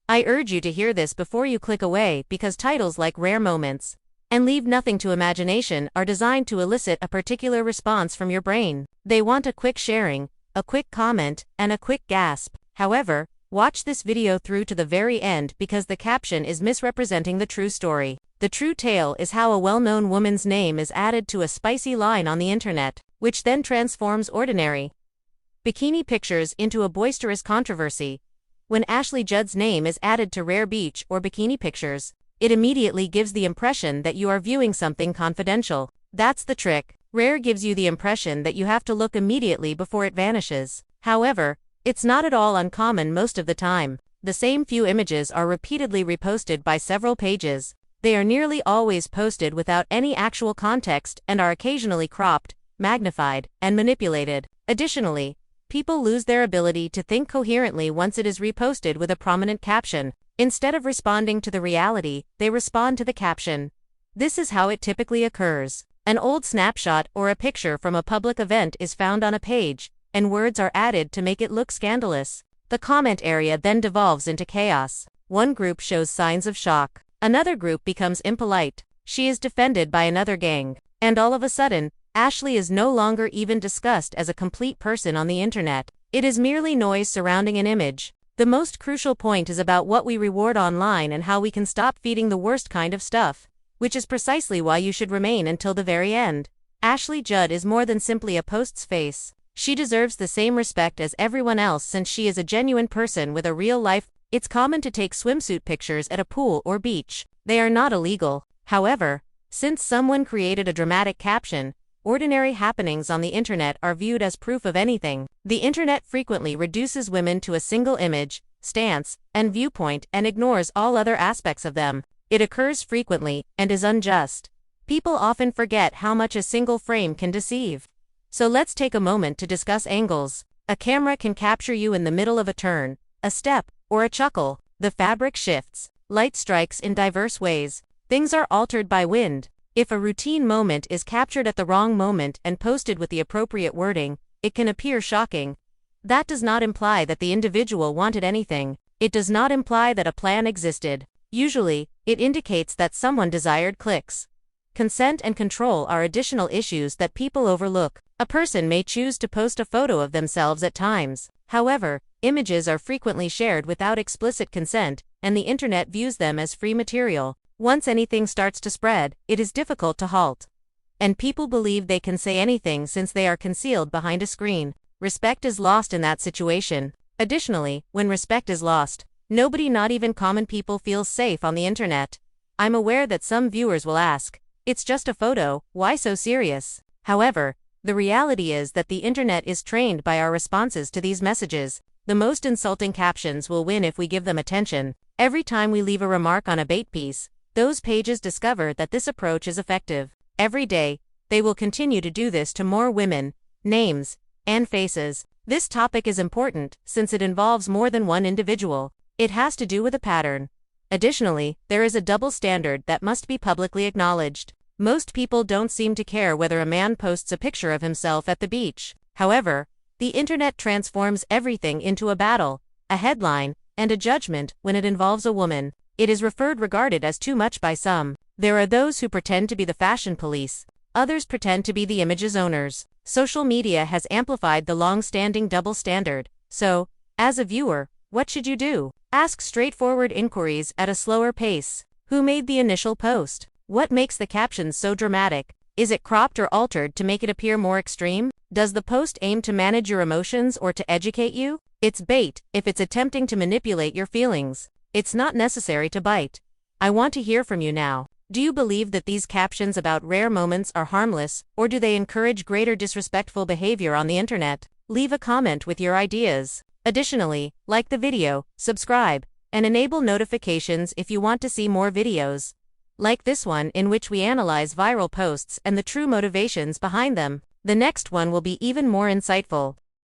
I urge you to hear this before you click away because titles like Rare Moments and Leave Nothing to Imagination are designed to elicit a particular response from your brain. They want a quick sharing, a quick comment, and a quick gasp. However, watch this video through to the very end because the caption is misrepresenting the true story. The true tale is how a well-known woman's name is added to a spicy line on the internet, which then transforms ordinary bikini pictures into a boisterous controversy. When Ashley Judd's name is added to rare beach or bikini pictures, it immediately gives the impression that you are viewing something confidential. That's the trick. Rare gives you the impression that you have to look immediately before it vanishes. However, it's not at all uncommon most of the time. The same few images are repeatedly reposted by several pages. They are nearly always posted without any actual context and are occasionally cropped, magnified, and manipulated. Additionally, people lose their ability to think coherently once it is reposted with a prominent caption. Instead of responding to the reality, they respond to the caption. This is how it typically occurs. An old snapshot or a picture from a public event is found on a page, and words are added to make it look scandalous. The comment area then devolves into chaos. One group shows signs of shock. Another group becomes impolite. She is defended by another gang. And all of a sudden, Ashley is no longer even discussed as a complete person on the internet. It is merely noise surrounding an image. The most crucial point is about what we reward online and how we can stop feeding the worst kind of stuff, which is precisely why you should remain until the very end. Ashley Judd is more than simply a post's face. She deserves the same respect as everyone else since she is a genuine person with a real life. It's common to take swimsuit pictures at a pool or beach. They are not illegal. However, since someone created a dramatic caption, ordinary happenings on the internet are viewed as proof of anything. The internet frequently reduces women to a single image, stance, and viewpoint and ignores all other aspects of them. It occurs frequently and is unjust. People often forget how much a single frame can deceive. So let's take a moment to discuss angles. A camera can capture you in the middle of a turn, a step, or a chuckle. The fabric shifts. Light strikes in diverse ways. Things are altered by wind. If a routine moment is captured at the wrong moment and posted with the appropriate wording, it can appear shocking. That does not imply that the individual wanted anything. It does not imply that a plan existed. Usually, it indicates that someone desired clicks. Consent and control are additional issues that people overlook. A person may choose to post a photo of themselves at times. However, images are frequently shared without explicit consent, and the internet views them as free material. Once anything starts to spread, it is difficult to halt. And people believe they can say anything since they are concealed behind a screen. Respect is lost in that situation. Additionally, when respect is lost, nobody, not even common people, feels safe on the internet. I'm aware that some viewers will ask, it's just a photo, why so serious? However, the reality is that the internet is trained by our responses to these messages. The most insulting captions will win if we give them attention. Every time we leave a remark on a bait piece, those pages discover that this approach is effective. Every day, they will continue to do this to more women, names, and faces. This topic is important since it involves more than one individual. It has to do with a pattern. Additionally, there is a double standard that must be publicly acknowledged. Most people don't seem to care whether a man posts a picture of himself at the beach. However, the internet transforms everything into a battle, a headline, and a judgment when it involves a woman. It is regarded as too much by some. There are those who pretend to be the fashion police. Others pretend to be the image's owners. Social media has amplified the long-standing double standard. So, as a viewer, what should you do? Ask straightforward inquiries at a slower pace. Who made the initial post? What makes the captions so dramatic? Is it cropped or altered to make it appear more extreme? Does the post aim to manage your emotions or to educate you? It's bait if it's attempting to manipulate your feelings. It's not necessary to bite. I want to hear from you now. Do you believe that these captions about rare moments are harmless, or do they encourage greater disrespectful behavior on the internet? Leave a comment with your ideas. Additionally, like the video, subscribe, and enable notifications if you want to see more videos like this one, in which we analyze viral posts and the true motivations behind them. The next one will be even more insightful.